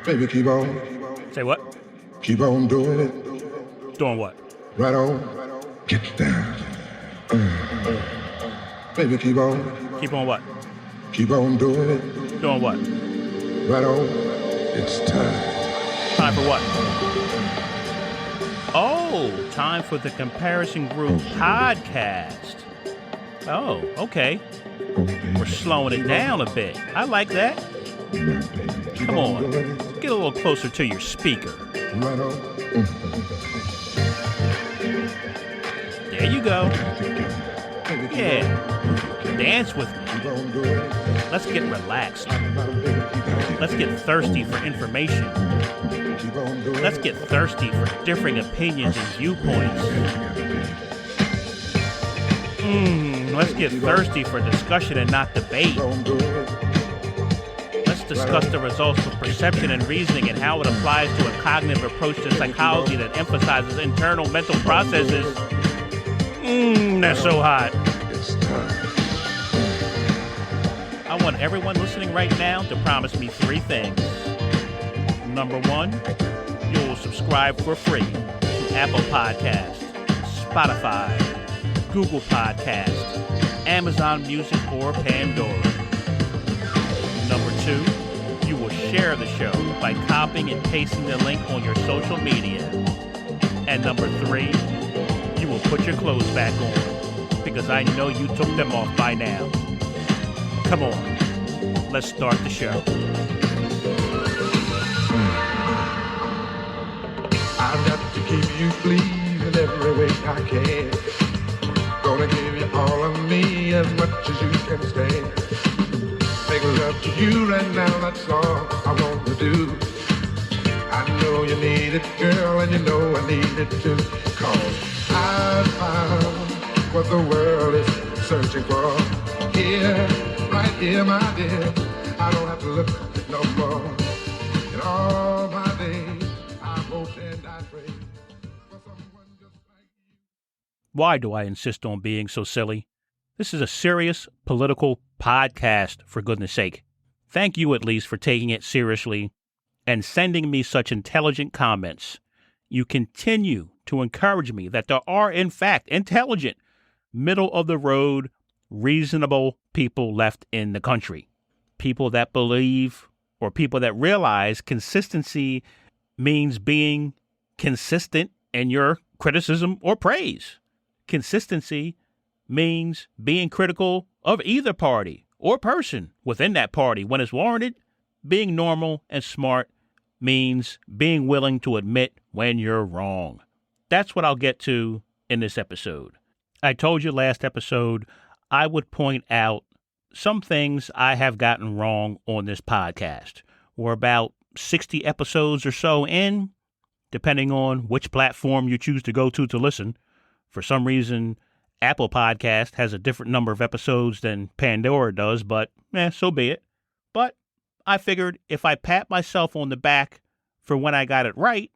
Baby, keep on. Say what? Keep on doing it. Doing what? Right on. Get down. Baby, keep on. Keep on what? Keep on doing it. Doing what? Right on. It's time. Time for what? Oh, time for the Comparison Group podcast. Oh, okay. We're slowing it down a bit. I like that. Come on. Get a little closer to your speaker. Right on. There you go. Yeah. Dance with me. Let's get relaxed. Let's get thirsty for information. Let's get thirsty for differing opinions and viewpoints. Let's get thirsty for discussion and not debate. Let's discuss the results of perception and reasoning and how it applies to a cognitive approach to psychology that emphasizes internal mental processes. That's so hot. I want everyone listening right now to promise me 3 things. Number 1, you will subscribe for free to Apple Podcasts, Spotify, Google Podcasts, Amazon Music, or Pandora. Number 2, you will share the show by copying and pasting the link on your social media. And number 3, you will put your clothes back on, because I know you took them off by now. Come on, let's start the show. I've got to keep you pleased in every way I can. Gonna give you all of me as much as you can stand. Make love to you right now, that's all I want to do. I know you need it, girl, and you know I need it too. 'Cause I found what the world is searching for. Here, right here, my dear. I don't have to look no more. In all my days, I hope and I pray for someone just like you. Why do I insist on being so silly? This is a serious political podcast, for goodness sake. Thank you at least for taking it seriously and sending me such intelligent comments. You continue to encourage me that there are, in fact, intelligent, middle-of-the-road, reasonable people left in the country. People that believe or people that realize consistency means being consistent in your criticism or praise. Consistency means being critical of either party or person within that party when it's warranted. Being normal and smart means being willing to admit when you're wrong. That's what I'll get to in this episode. I told you last episode I would point out some things I have gotten wrong on this podcast. We're about 60 episodes or so in, depending on which platform you choose to go to listen. For some reason, Apple Podcast has a different number of episodes than Pandora does, but so be it. But I figured if I pat myself on the back for when I got it right,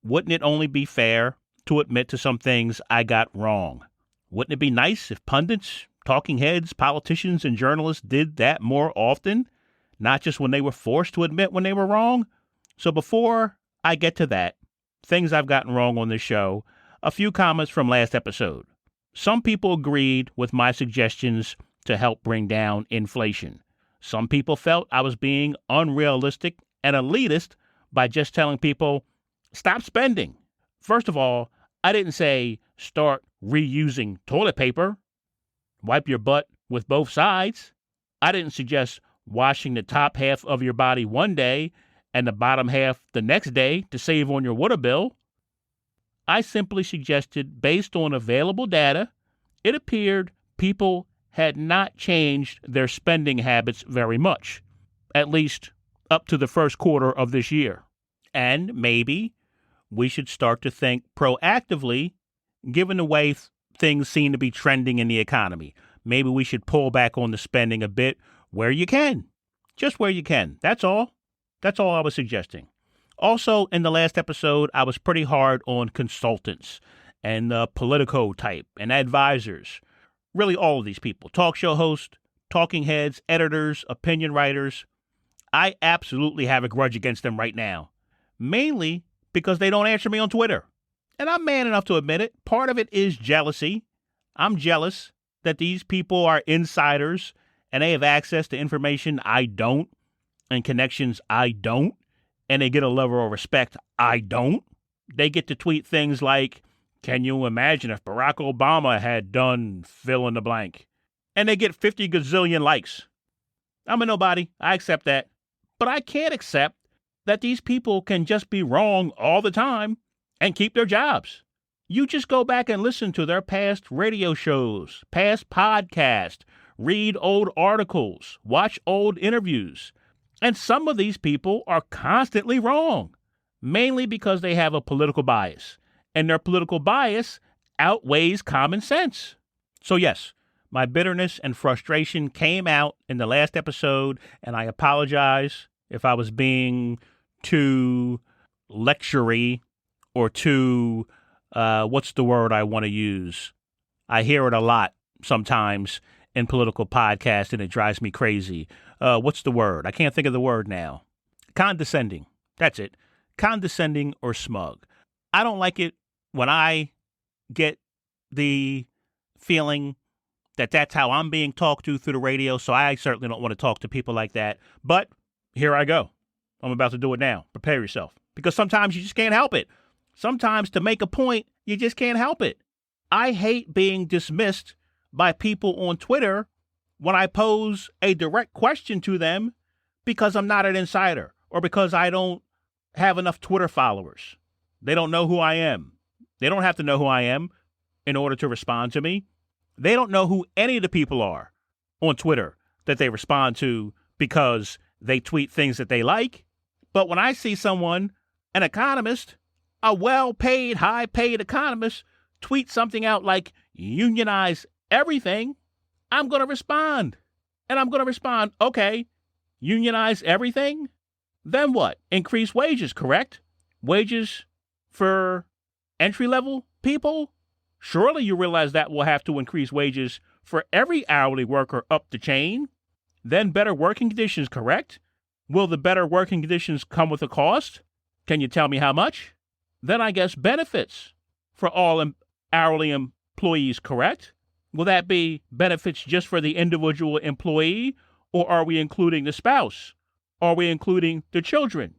wouldn't it only be fair to admit to some things I got wrong? Wouldn't it be nice if pundits, talking heads, politicians, and journalists did that more often, not just when they were forced to admit when they were wrong? So before I get to that, things I've gotten wrong on this show, a few comments from last episode. Some people agreed with my suggestions to help bring down inflation. Some people felt I was being unrealistic and elitist by just telling people, stop spending. First of all, I didn't say start reusing toilet paper. Wipe your butt with both sides. I didn't suggest washing the top half of your body one day and the bottom half the next day to save on your water bill. I simply suggested, based on available data, it appeared people had not changed their spending habits very much, at least up to the first quarter of this year. And maybe we should start to think proactively, given the way things seem to be trending in the economy. Maybe we should pull back on the spending a bit where you can. Just where you can. That's all. That's all I was suggesting. Also, in the last episode, I was pretty hard on consultants and the Politico type and advisors. Really all of these people. Talk show hosts, talking heads, editors, opinion writers. I absolutely have a grudge against them right now, mainly because they don't answer me on Twitter. And I'm man enough to admit it. Part of it is jealousy. I'm jealous that these people are insiders and they have access to information I don't and connections I don't, and they get a level of respect I don't. They get to tweet things like, can you imagine if Barack Obama had done fill in the blank? And they get 50 gazillion likes. I'm a nobody. I accept that. But I can't accept that these people can just be wrong all the time and keep their jobs. You just go back and listen to their past radio shows, past podcasts, read old articles, watch old interviews. And some of these people are constantly wrong, mainly because they have a political bias. And their political bias outweighs common sense. So yes, my bitterness and frustration came out in the last episode, and I apologize if I was being too lectury or too, what's the word I want to use? I hear it a lot sometimes in political podcasts, and it drives me crazy. What's the word? I can't think of the word now. Condescending. That's it. Condescending or smug. I don't like it when I get the feeling that that's how I'm being talked to through the radio, so I certainly don't want to talk to people like that. But here I go. I'm about to do it now. Prepare yourself. Because sometimes you just can't help it. Sometimes to make a point, you just can't help it. I hate being dismissed by people on Twitter when I pose a direct question to them because I'm not an insider or because I don't have enough Twitter followers. They don't know who I am. They don't have to know who I am in order to respond to me. They don't know who any of the people are on Twitter that they respond to because they tweet things that they like. But when I see someone, an economist, a well-paid, high-paid economist, tweet something out like unionize everything, I'm going to respond. And I'm going to respond, okay, unionize everything? Then what? Increase wages, correct? Wages for entry-level people? Surely you realize that we'll have to increase wages for every hourly worker up the chain. Then better working conditions, correct? Will the better working conditions come with a cost? Can you tell me how much? Then I guess benefits for all hourly employees, correct? Will that be benefits just for the individual employee, or are we including the spouse? Are we including the children?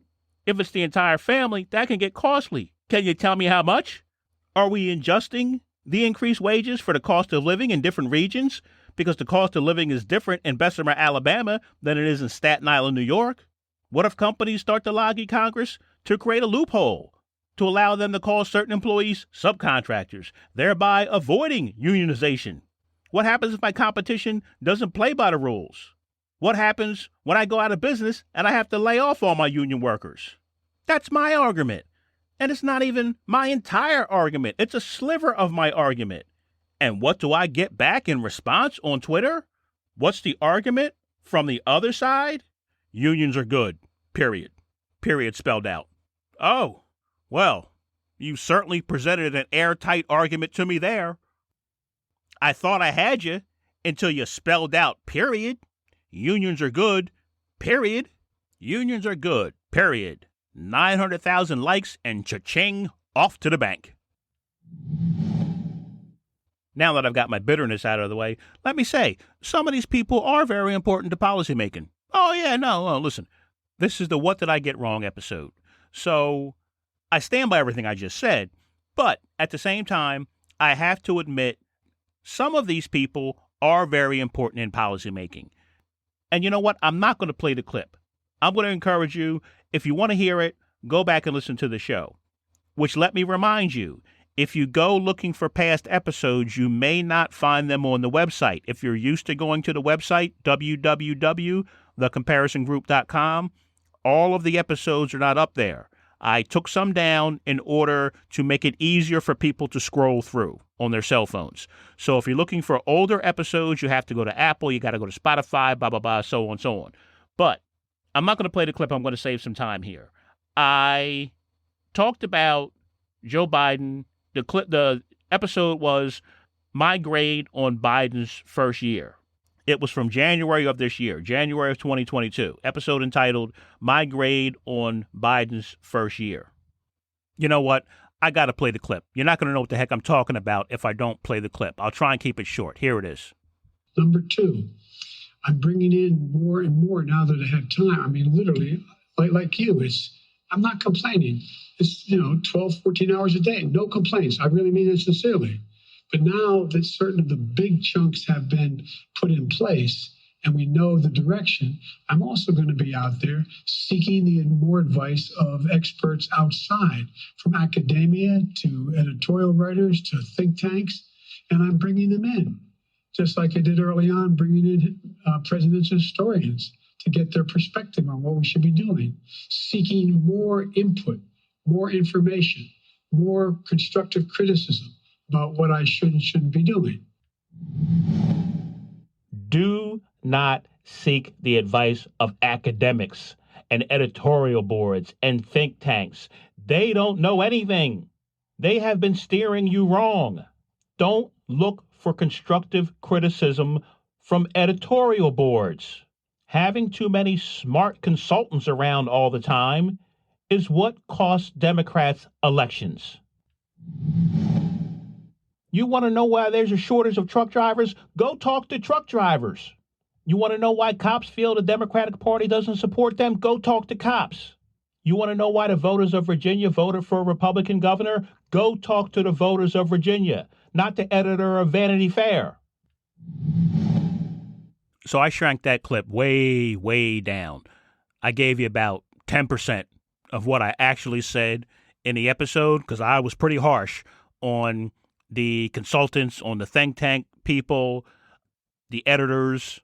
If it's the entire family, that can get costly. Can you tell me how much? Are we adjusting the increased wages for the cost of living in different regions? Because the cost of living is different in Bessemer, Alabama than it is in Staten Island, New York. What if companies start to lobby Congress to create a loophole to allow them to call certain employees subcontractors, thereby avoiding unionization? What happens if my competition doesn't play by the rules? What happens when I go out of business and I have to lay off all my union workers? That's my argument. And it's not even my entire argument. It's a sliver of my argument. And what do I get back in response on Twitter? What's the argument from the other side? Unions are good, period. Period spelled out. Oh, well, you certainly presented an airtight argument to me there. I thought I had you until you spelled out period. Unions are good, period. Unions are good, period. 900,000 likes and cha-ching, off to the bank. Now that I've got my bitterness out of the way, let me say, some of these people are very important to policymaking. Oh, yeah, no, listen, this is the What Did I Get Wrong episode. So I stand by everything I just said, but at the same time, I have to admit some of these people are very important in policymaking. And you know what? I'm not going to play the clip. I'm going to encourage you, if you want to hear it, go back and listen to the show. Which, let me remind you, if you go looking for past episodes, you may not find them on the website. If you're used to going to the website, www.thecomparisongroup.com, all of the episodes are not up there. I took some down in order to make it easier for people to scroll through on their cell phones. So if you're looking for older episodes, you have to go to Apple, you got to go to Spotify, blah, blah, blah, so on, so on. But I'm not going to play the clip. I'm going to save some time here. I talked about Joe Biden. The episode was my grade on Biden's first year. It was from January of this year, January of 2022, episode entitled My Grade on Biden's First Year. You know what? I got to play the clip. You're not going to know what the heck I'm talking about if I don't play the clip. I'll try and keep it short. Here it is. Number two, I'm bringing in more and more now that I have time. I mean, literally, like you, I'm not complaining. It's, 12, 14 hours a day, no complaints. I really mean it sincerely. But now that certain of the big chunks have been put in place and we know the direction, I'm also going to be out there seeking the more advice of experts outside, from academia to editorial writers to think tanks, and I'm bringing them in, just like I did early on, bringing in presidential historians to get their perspective on what we should be doing, seeking more input, more information, more constructive criticism about what I should and shouldn't be doing. Do not seek the advice of academics and editorial boards and think tanks. They don't know anything. They have been steering you wrong. Don't look for constructive criticism from editorial boards. Having too many smart consultants around all the time is what costs Democrats elections. You want to know why there's a shortage of truck drivers? Go talk to truck drivers. You want to know why cops feel the Democratic Party doesn't support them? Go talk to cops. You want to know why the voters of Virginia voted for a Republican governor? Go talk to the voters of Virginia, not the editor of Vanity Fair. So I shrank that clip way, way down. I gave you about 10% of what I actually said in the episode because I was pretty harsh on the consultants, on the think tank people, the editors.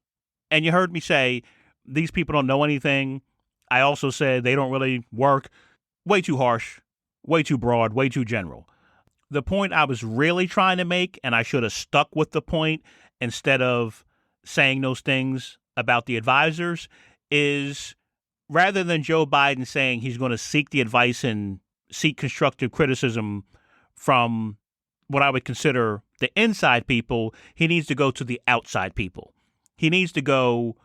And you heard me say, these people don't know anything. I also said they don't really work. Way too harsh, way too broad, way too general. The point I was really trying to make, and I should have stuck with the point instead of saying those things about the advisors, is rather than Joe Biden saying he's going to seek the advice and seek constructive criticism from what I would consider the inside people, he needs to go to the outside people. He needs to go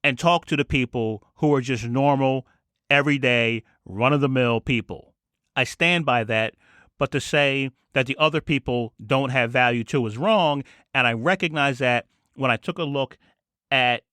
and talk to the people who are just normal, everyday, run-of-the-mill people. I stand by that, but to say that the other people don't have value too is wrong, and I recognize that when I took a look at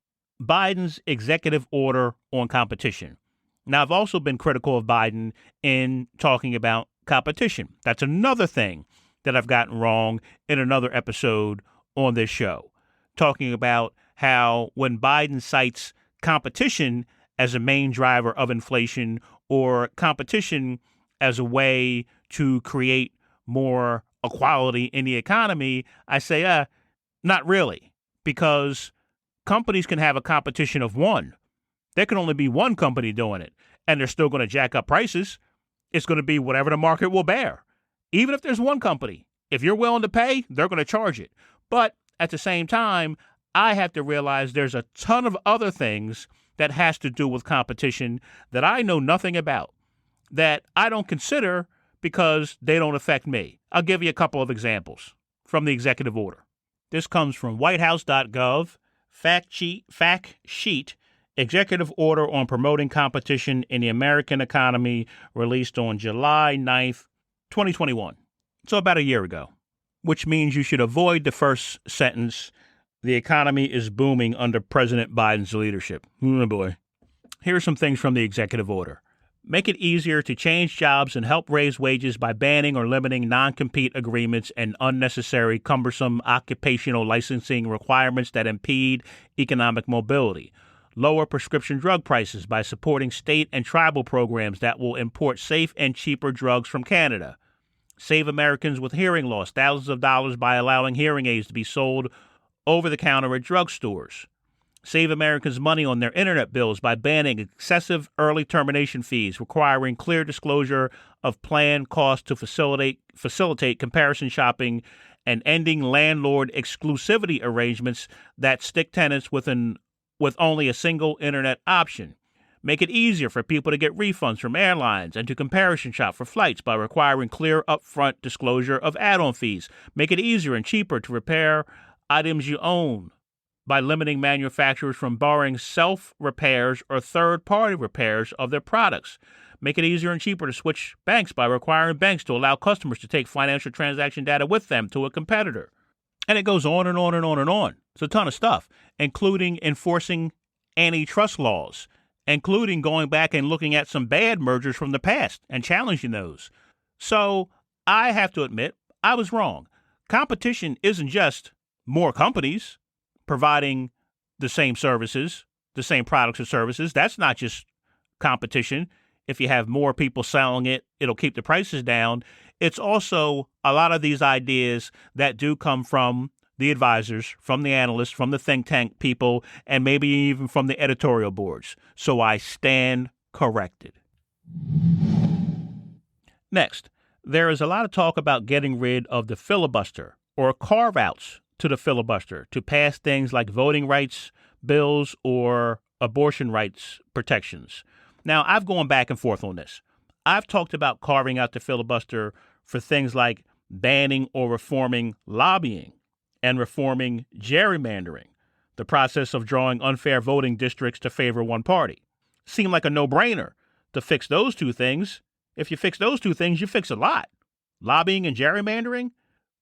Biden's executive order on competition. Now, I've also been critical of Biden in talking about competition. That's another thing that I've gotten wrong in another episode on this show, talking about how when Biden cites competition as a main driver of inflation or competition as a way to create more equality in the economy, I say, not really, because companies can have a competition of one. There can only be one company doing it, and they're still going to jack up prices. It's going to be whatever the market will bear. Even if there's one company, if you're willing to pay, they're going to charge it. But at the same time, I have to realize there's a ton of other things that has to do with competition that I know nothing about, that I don't consider because they don't affect me. I'll give you a couple of examples from the executive order. This comes from whitehouse.gov, fact sheet, executive order on promoting competition in the American economy, released on July 9th, 2021. So about a year ago, which means you should avoid the first sentence. The economy is booming under President Biden's leadership. Oh boy. Here are some things from the executive order. Make it easier to change jobs and help raise wages by banning or limiting non-compete agreements and unnecessary, cumbersome occupational licensing requirements that impede economic mobility. Lower prescription drug prices by supporting state and tribal programs that will import safe and cheaper drugs from Canada. Save Americans with hearing loss thousands of dollars by allowing hearing aids to be sold over the counter at drugstores. Save Americans money on their internet bills by banning excessive early termination fees, requiring clear disclosure of plan costs to facilitate comparison shopping, and ending landlord exclusivity arrangements that stick tenants with only a single internet option. Make it easier for people to get refunds from airlines and to comparison shop for flights by requiring clear upfront disclosure of add-on fees. Make it easier and cheaper to repair items you own by limiting manufacturers from borrowing self-repairs or third-party repairs of their products. Make it easier and cheaper to switch banks by requiring banks to allow customers to take financial transaction data with them to a competitor. And it goes on and on and on and on. It's a ton of stuff, including enforcing antitrust laws, including going back and looking at some bad mergers from the past and challenging those. So I have to admit, I was wrong. Competition isn't just more companies providing the same services, the same products and services. That's not just competition. If you have more people selling it, it'll keep the prices down. It's also a lot of these ideas that do come from the advisors, from the analysts, from the think tank people, and maybe even from the editorial boards. So I stand corrected. Next, there is a lot of talk about getting rid of the filibuster or carve-outs to the filibuster to pass things like voting rights bills or abortion rights protections. Now, I've gone back and forth on this. I've talked about carving out the filibuster for things like banning or reforming lobbying and reforming gerrymandering, the process of drawing unfair voting districts to favor one party. Seemed like a no-brainer to fix those two things. If you fix those two things, you fix a lot. Lobbying and gerrymandering.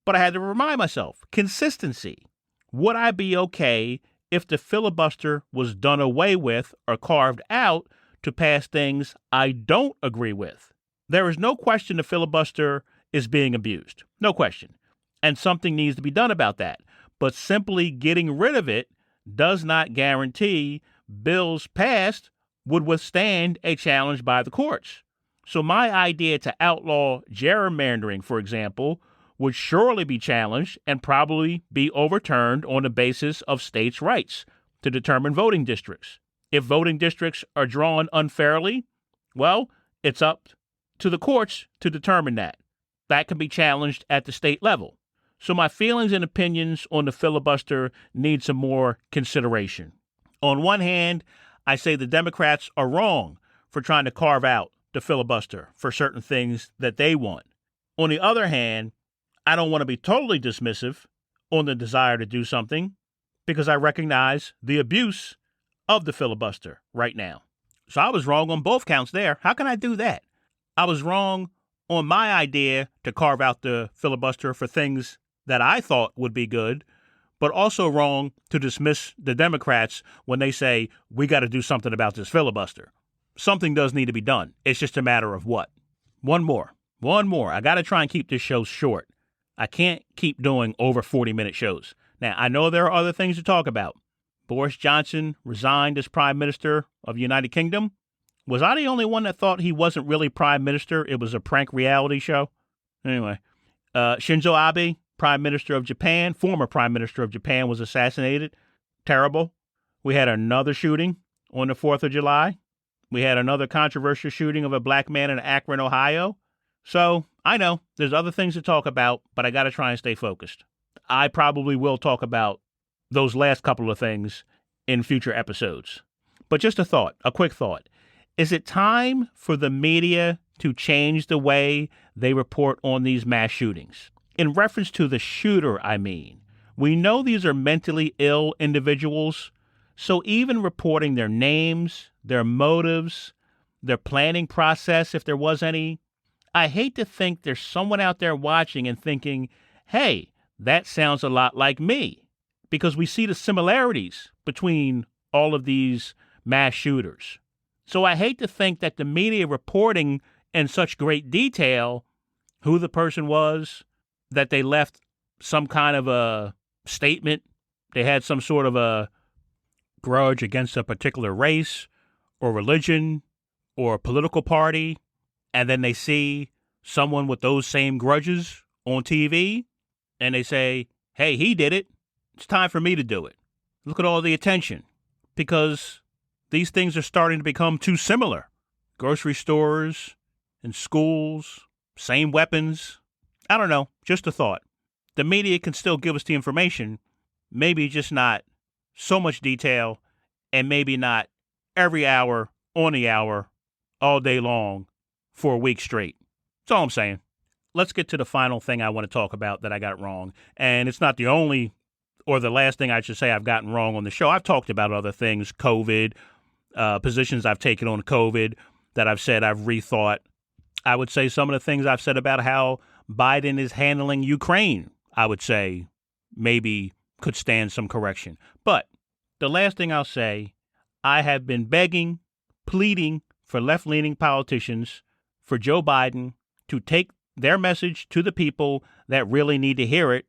But I had to remind myself, consistency. Would I be okay if the filibuster was done away with or carved out to pass things I don't agree with? There is no question the filibuster is being abused. No question. And something needs to be done about that. But simply getting rid of it does not guarantee bills passed would withstand a challenge by the courts. So my idea to outlaw gerrymandering, for example, would surely be challenged and probably be overturned on the basis of states' rights to determine voting districts. If voting districts are drawn unfairly, well, it's up to the courts to determine that. That can be challenged at the state level. So my feelings and opinions on the filibuster need some more consideration. On one hand, I say the Democrats are wrong for trying to carve out the filibuster for certain things that they want. On the other hand, I don't want to be totally dismissive on the desire to do something because I recognize the abuse of the filibuster right now. So I was wrong on both counts there. How can I do that? I was wrong on my idea to carve out the filibuster for things that I thought would be good, but also wrong to dismiss the Democrats when they say, we got to do something about this filibuster. Something does need to be done. It's just a matter of what. One more. I got to try and keep this show short. I can't keep doing over 40-minute shows. Now, I know there are other things to talk about. Boris Johnson resigned as Prime Minister of the United Kingdom. Was I the only one that thought he wasn't really Prime Minister? It was a prank reality show? Anyway, Shinzo Abe, Prime Minister of Japan, former Prime Minister of Japan, was assassinated. Terrible. We had another shooting on the 4th of July. We had another controversial shooting of a black man in Akron, Ohio. So I know there's other things to talk about, but I got to try and stay focused. I probably will talk about those last couple of things in future episodes. But just a quick thought. Is it time for the media to change the way they report on these mass shootings? In reference to the shooter, I mean. We know these are mentally ill individuals, so even reporting their names, their motives, their planning process, if there was any, I hate to think there's someone out there watching and thinking, hey, that sounds a lot like me, because we see the similarities between all of these mass shooters. So I hate to think that the media reporting in such great detail who the person was, that they left some kind of a statement, they had some sort of a grudge against a particular race or religion or political party, and then they see someone with those same grudges on TV, and they say, hey, he did it. It's time for me to do it. Look at all the attention, because these things are starting to become too similar. Grocery stores and schools, same weapons. I don't know, just a thought. The media can still give us the information, maybe just not so much detail, and maybe not every hour, on the hour, all day long, for a week straight. That's all I'm saying. Let's get to the final thing I want to talk about that I got wrong. And it's not the only or the last thing I should say I've gotten wrong on the show. I've talked about other things, COVID, positions I've taken on COVID that I've said I've rethought. I would say some of the things I've said about how Biden is handling Ukraine, I would say maybe could stand some correction. But the last thing I'll say, I have been begging, pleading for left-leaning politicians, for Joe Biden to take their message to the people that really need to hear it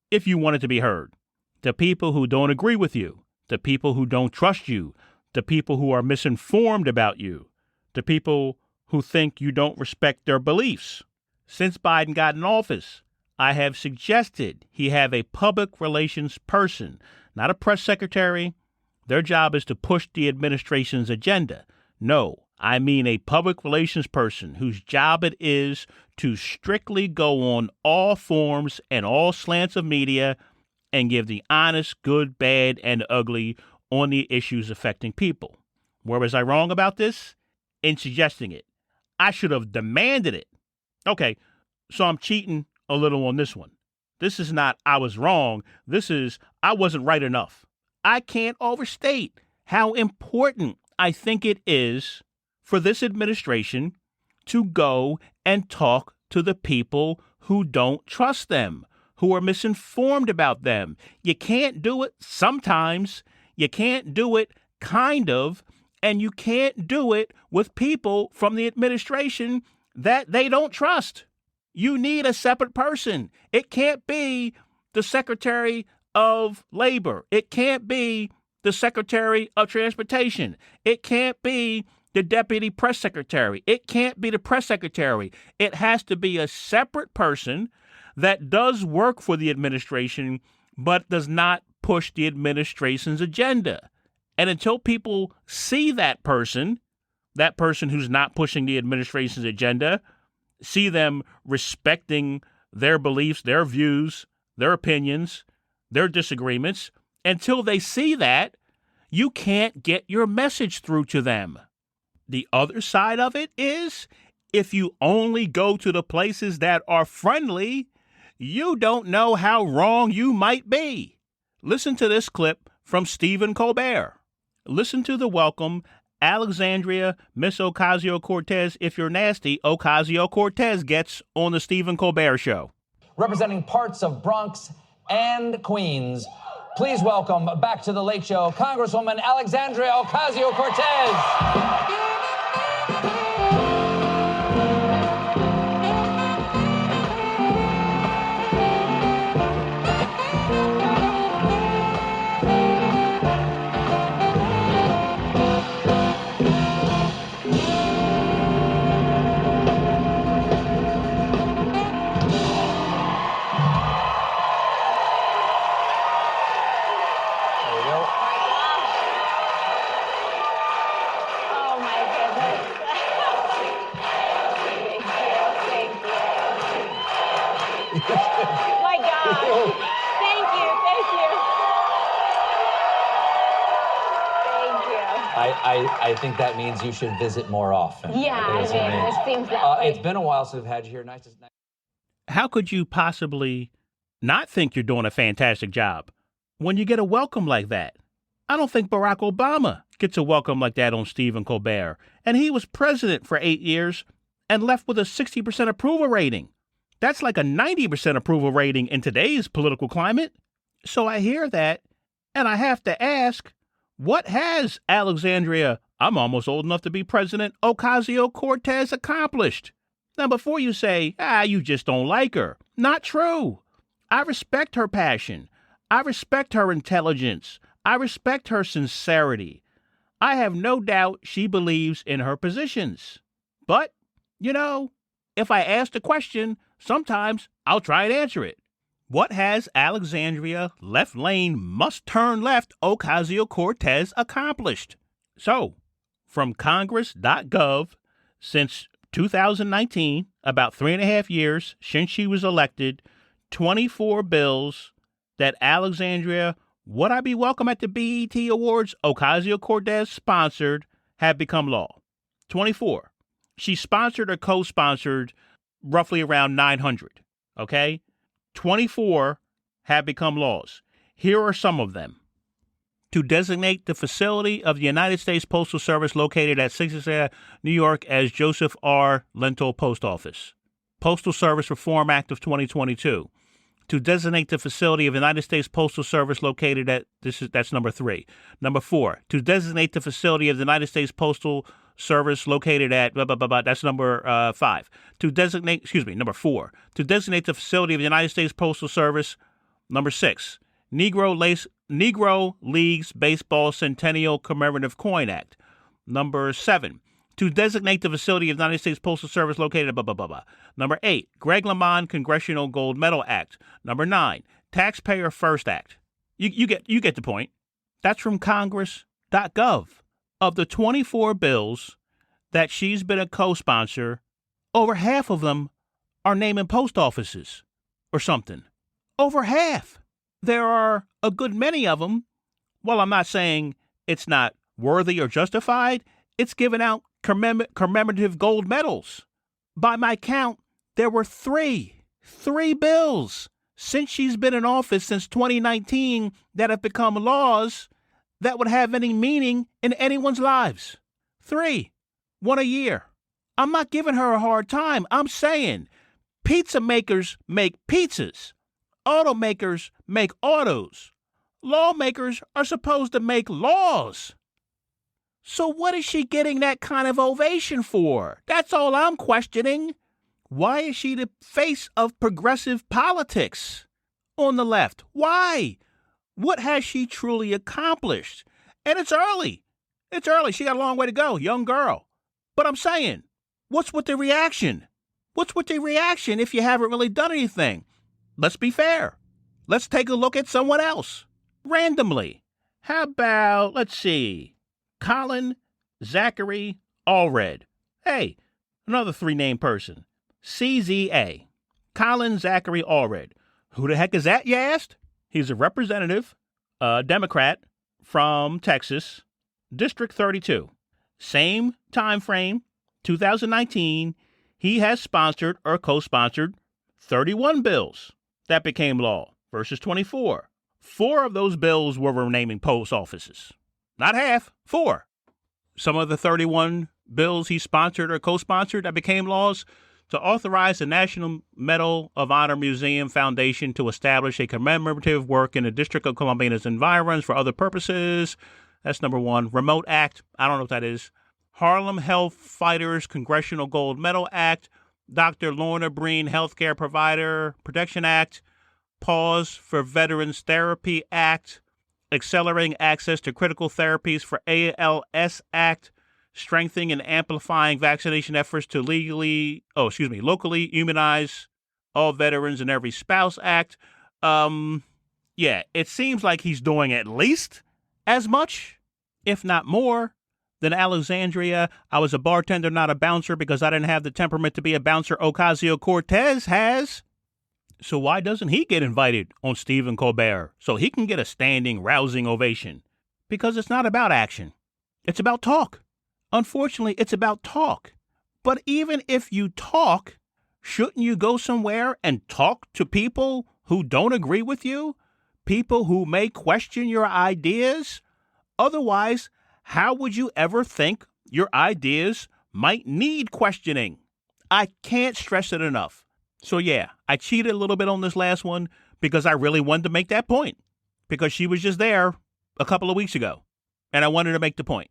if you want it to be heard. The people who don't agree with you, the people who don't trust you, the people who are misinformed about you, the people who think you don't respect their beliefs. Since Biden got in office, I have suggested he have a public relations person, not a press secretary. Their job is to push the administration's agenda. No, I mean a public relations person whose job it is to strictly go on all forms and all slants of media and give the honest, good, bad, and ugly on the issues affecting people. Where was I wrong about this? In suggesting it. I should have demanded it. Okay, so I'm cheating a little on this one. This is not I was wrong. This is I wasn't right enough. I can't overstate how important I think it is for this administration to go and talk to the people who don't trust them, who are misinformed about them. You can't do it sometimes. You can't do it kind of. And you can't do it with people from the administration that they don't trust. You need a separate person. It can't be the Secretary of Labor. It can't be the Secretary of Transportation. It can't be the Deputy Press Secretary. It can't be the Press Secretary. It has to be a separate person that does work for the administration, but does not push the administration's agenda. And until people see that person who's not pushing the administration's agenda, see them respecting their beliefs, their views, their opinions, their disagreements, until they see that, you can't get your message through to them. The other side of it is, if you only go to the places that are friendly, you don't know how wrong you might be. Listen to this clip from Stephen Colbert. Listen to the welcome Alexandria, Miss Ocasio-Cortez, if you're nasty, Ocasio-Cortez gets on the Stephen Colbert Show. Representing parts of Bronx and Queens, please welcome back to the Late Show, Congresswoman Alexandria Ocasio-Cortez. My God. Thank you. I think that means you should visit more often. Yeah, it seems that way. It's been a while since we've had you here. Nice. How could you possibly not think you're doing a fantastic job when you get a welcome like that? I don't think Barack Obama gets a welcome like that on Stephen Colbert. And he was president for 8 years and left with a 60% approval rating. That's like a 90% approval rating in today's political climate. So I hear that, and I have to ask, what has Alexandria, I'm almost old enough to be president, Ocasio-Cortez accomplished? Now, before you say, you just don't like her, not true. I respect her passion. I respect her intelligence. I respect her sincerity. I have no doubt she believes in her positions. But, if I ask the question, sometimes I'll try and answer it. What has Alexandria left lane must turn left Ocasio-Cortez accomplished? So, from Congress.gov, since 2019, about 3.5 years since she was elected, 24 bills that Alexandria, would I be welcome at the BET Awards, Ocasio-Cortez sponsored, have become law. 24. She sponsored or co-sponsored roughly around 900, okay? 24 have become laws. Here are some of them. To designate the facility of the United States Postal Service located at 60 New York as Joseph R. Lentil Post Office. Postal Service Reform Act of 2022. To designate the facility of the United States Postal Service located at, that's number 3. Number 4, to designate the facility of the United States Postal Service located at, blah, blah, blah, blah, that's number 5. Number 4, to designate the facility of the United States Postal Service. Number 6, Negro Leagues Baseball Centennial Commemorative Coin Act. Number 7, to designate the facility of the United States Postal Service located at blah, blah, blah, blah. Number 8, Greg LeMond Congressional Gold Medal Act. Number 9, Taxpayer First Act. You get the point. That's from Congress.gov. Of the 24 bills that she's been a co-sponsor, over half of them are naming post offices or something. Over half. There are a good many of them. Well, I'm not saying it's not worthy or justified. It's giving out commemorative gold medals. By my count, there were three bills since she's been in office since 2019 that have become laws that would have any meaning in anyone's lives. 3, one a year. I'm not giving her a hard time. I'm saying pizza makers make pizzas. Automakers make autos. Lawmakers are supposed to make laws. So what is she getting that kind of ovation for? That's all I'm questioning. Why is she the face of progressive politics on the left? Why? What has she truly accomplished? And it's early. It's early. She got a long way to go. Young girl. But I'm saying, what's with the reaction? What's with the reaction if you haven't really done anything? Let's be fair. Let's take a look at someone else. Randomly. How about, let's see, Colin Zachary Allred. Hey, another 3-name person. CZA. Colin Zachary Allred. Who the heck is that, you asked? He's a representative, a Democrat from Texas, District 32. Same time frame, 2019, he has sponsored or co-sponsored 31 bills that became law versus 24. 4 of those bills were renaming post offices. Not half, 4. Some of the 31 bills he sponsored or co-sponsored that became laws: to authorize the National Medal of Honor Museum Foundation to establish a commemorative work in the District of Columbia's environs for other purposes. That's number 1. Remote Act. I don't know what that is. Harlem Health Fighters Congressional Gold Medal Act. Dr. Lorna Breen Healthcare Provider Protection Act. Pause for Veterans Therapy Act. Accelerating Access to Critical Therapies for ALS Act. Strengthening and amplifying vaccination efforts to locally immunize all veterans and every spouse act. Yeah, it seems like he's doing at least as much, if not more, than Alexandria. I was a bartender, not a bouncer, because I didn't have the temperament to be a bouncer Ocasio-Cortez has. So why doesn't he get invited on Stephen Colbert so he can get a standing, rousing ovation? Because it's not about action. It's about talk. Unfortunately, it's about talk. But even if you talk, shouldn't you go somewhere and talk to people who don't agree with you? People who may question your ideas? Otherwise, how would you ever think your ideas might need questioning? I can't stress it enough. So yeah, I cheated a little bit on this last one because I really wanted to make that point. Because she was just there a couple of weeks ago. And I wanted to make the point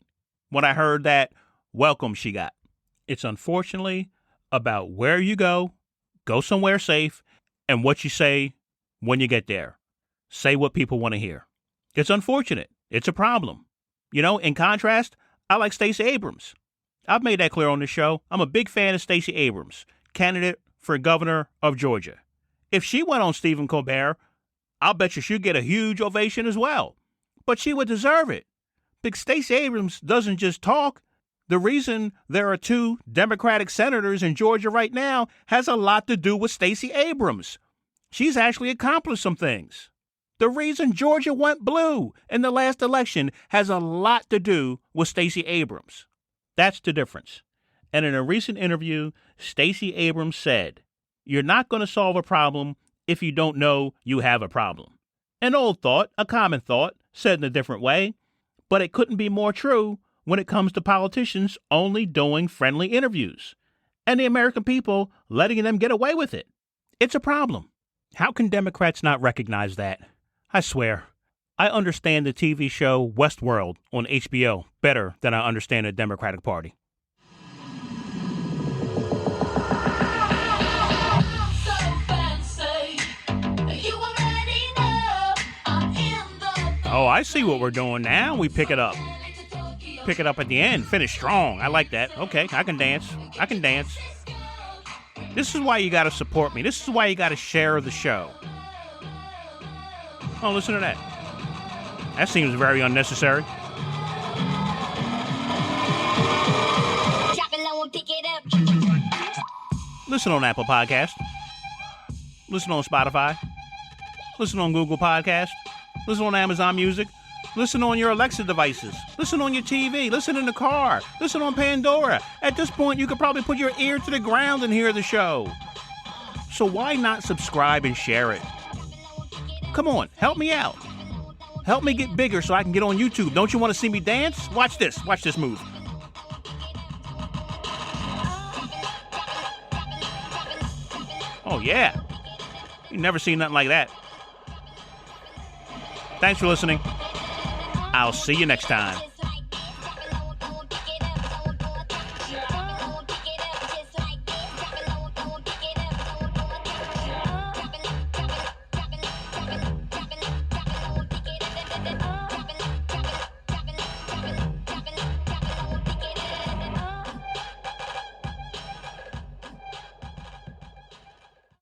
when I heard that welcome she got. It's unfortunately about where you go somewhere safe, and what you say when you get there. Say what people want to hear. It's unfortunate. It's a problem. You know, in contrast, I like Stacey Abrams. I've made that clear on the show. I'm a big fan of Stacey Abrams, candidate for governor of Georgia. If she went on Stephen Colbert, I'll bet you she'd get a huge ovation as well. But she would deserve it. Because Stacey Abrams doesn't just talk. The reason there are 2 Democratic senators in Georgia right now has a lot to do with Stacey Abrams. She's actually accomplished some things. The reason Georgia went blue in the last election has a lot to do with Stacey Abrams. That's the difference. And in a recent interview, Stacey Abrams said, "You're not going to solve a problem if you don't know you have a problem." An old thought, a common thought, said in a different way, but it couldn't be more true when it comes to politicians only doing friendly interviews and the American people letting them get away with it. It's a problem. How can Democrats not recognize that? I swear, I understand the TV show Westworld on HBO better than I understand the Democratic Party. Oh, I see what we're doing now. We pick it up. Pick it up at the end. Finish strong. I like that. Okay, I can dance. I can dance. This is why you got to support me. This is why you got to share the show. Oh, listen to that. That seems very unnecessary. Drop it low and pick it up. Listen on Apple Podcast. Listen on Spotify. Listen on Google Podcast. Listen on Amazon Music. Listen on your Alexa devices. Listen on your TV. Listen in the car. Listen on Pandora. At this point, you could probably put your ear to the ground and hear the show. So why not subscribe and share it? Come on, help me out. Help me get bigger so I can get on YouTube. Don't you want to see me dance? Watch this. Watch this move. Oh, yeah. You've never seen nothing like that. Thanks for listening. I'll see you next time.